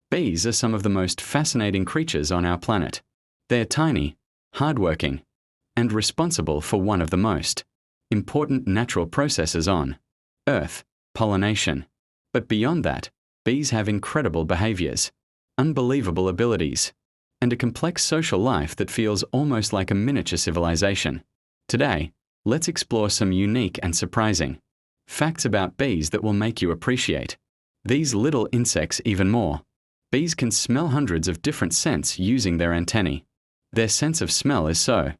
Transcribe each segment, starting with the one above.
Bees are some of the most fascinating creatures on our planet. They are tiny, hardworking, and responsible for one of the most important natural processes on Earth, pollination. But beyond that, bees have incredible behaviors, unbelievable abilities, and a complex social life that feels almost like a miniature civilization. Today, let's explore some unique and surprising facts about bees that will make you appreciate these little insects even more. Bees can smell hundreds of different scents using their antennae. Their sense of smell is so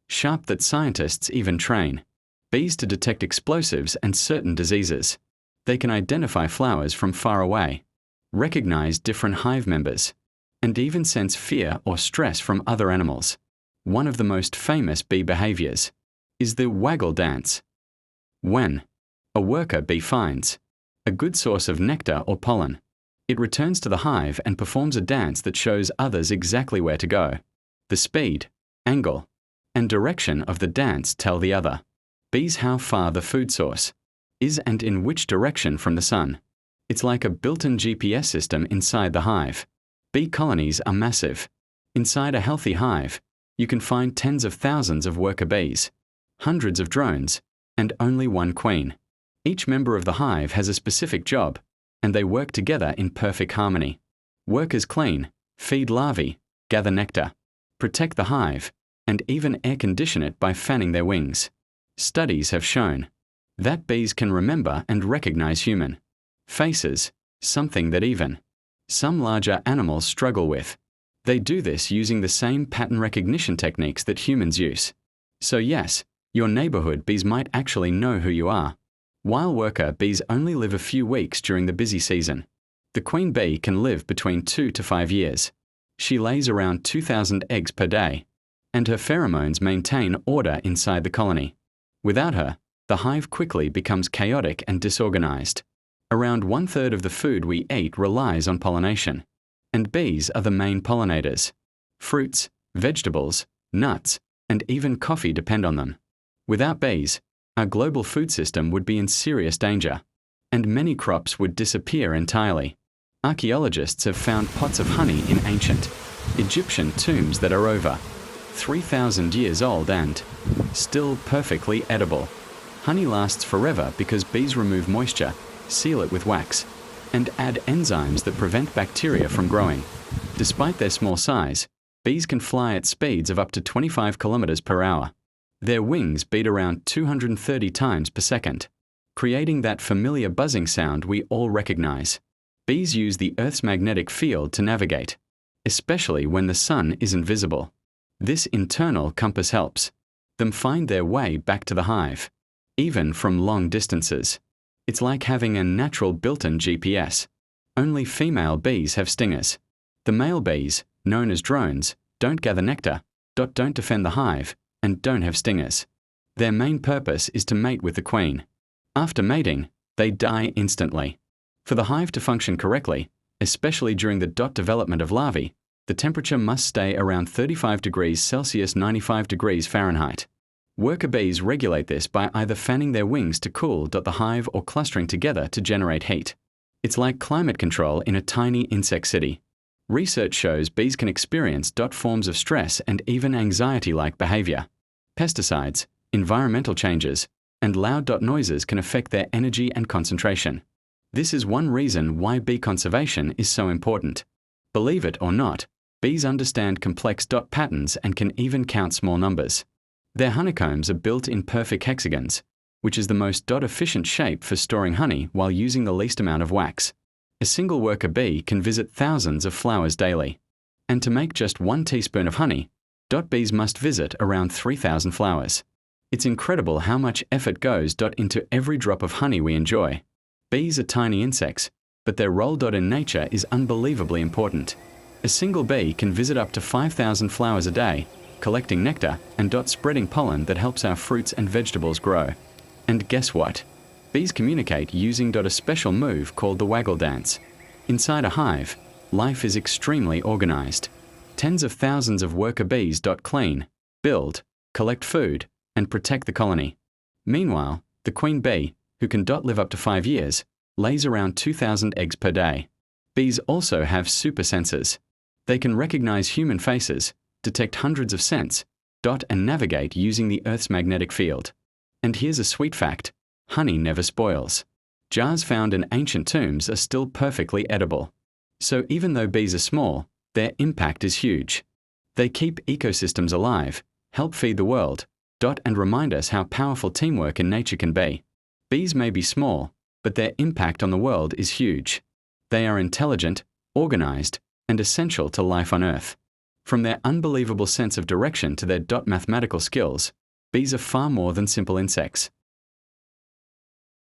sharp that scientists even train bees to detect explosives and certain diseases. They can identify flowers from far away, recognize different hive members, and even sense fear or stress from other animals. One of the most famous bee behaviors is the waggle dance. When a worker bee finds a good source of nectar or pollen, it returns to the hive and performs a dance that shows others exactly where to go. The speed, angle, and direction of the dance tell the other bees how far the food source is and in which direction from the sun. It's like a built-in GPS system inside the hive. Bee colonies are massive. Inside a healthy hive, you can find tens of thousands of worker bees, hundreds of drones, and only one queen. Each member of the hive has a specific job, and they work together in perfect harmony. Workers clean, feed larvae, gather nectar, protect the hive, and even air condition it by fanning their wings. Studies have shown that bees can remember and recognize human faces, something that even some larger animals struggle with. They do this using the same pattern recognition techniques that humans use. So yes, your neighborhood bees might actually know who you are. While worker bees only live a few weeks during the busy season, the queen bee can live between 2 to 5 years. She lays around 2,000 eggs per day, and her pheromones maintain order inside the colony. Without her, the hive quickly becomes chaotic and disorganized. Around 1/3 of the food we eat relies on pollination, and bees are the main pollinators. Fruits, vegetables, nuts, and even coffee depend on them. Without bees, our global food system would be in serious danger, and many crops would disappear entirely. Archaeologists have found pots of honey in ancient Egyptian tombs that are over 3,000 years old and still perfectly edible. Honey lasts forever because bees remove moisture, seal it with wax, and add enzymes that prevent bacteria from growing. Despite their small size, bees can fly at speeds of up to 25 kilometers per hour. Their wings beat around 230 times per second, creating that familiar buzzing sound we all recognize. Bees use the Earth's magnetic field to navigate, especially when the sun isn't visible. This internal compass helps them find their way back to the hive, even from long distances. It's like having a natural built-in GPS. Only female bees have stingers. The male bees, known as drones, don't gather nectar, don't defend the hive, and don't have stingers. Their main purpose is to mate with the queen. After mating, they die instantly. For the hive to function correctly, especially during the development of larvae, the temperature must stay around 35 degrees Celsius 95 degrees Fahrenheit. Worker bees regulate this by either fanning their wings to cool the hive or clustering together to generate heat. It's like climate control in a tiny insect city. Research shows bees can experience forms of stress and even anxiety-like behavior. Pesticides, environmental changes, and loud noises can affect their energy and concentration. This is one reason why bee conservation is so important. Believe it or not, bees understand complex patterns and can even count small numbers. Their honeycombs are built in perfect hexagons, which is the most efficient shape for storing honey while using the least amount of wax. A single worker bee can visit thousands of flowers daily. And to make just 1 teaspoon of honey, bees must visit around 3,000 flowers. It's incredible how much effort goes into every drop of honey we enjoy. Bees are tiny insects, but their role in nature is unbelievably important. A single bee can visit up to 5,000 flowers a day, collecting nectar and spreading pollen that helps our fruits and vegetables grow. And guess what? Bees communicate using a special move called the waggle dance. Inside a hive, life is extremely organized. Tens of thousands of worker bees clean, build, collect food, and protect the colony. Meanwhile, the queen bee, who can live up to 5 years, lays around 2,000 eggs per day. Bees also have super senses. They can recognize human faces, detect hundreds of scents, dot and navigate using the Earth's magnetic field. And here's a sweet fact: honey never spoils. Jars found in ancient tombs are still perfectly edible. So even though bees are small, their impact is huge. They keep ecosystems alive, help feed the world, dot and remind us how powerful teamwork in nature can be. Bees may be small, but their impact on the world is huge. They are intelligent, organized, and essential to life on Earth. From their unbelievable sense of direction to their dot mathematical skills, bees are far more than simple insects.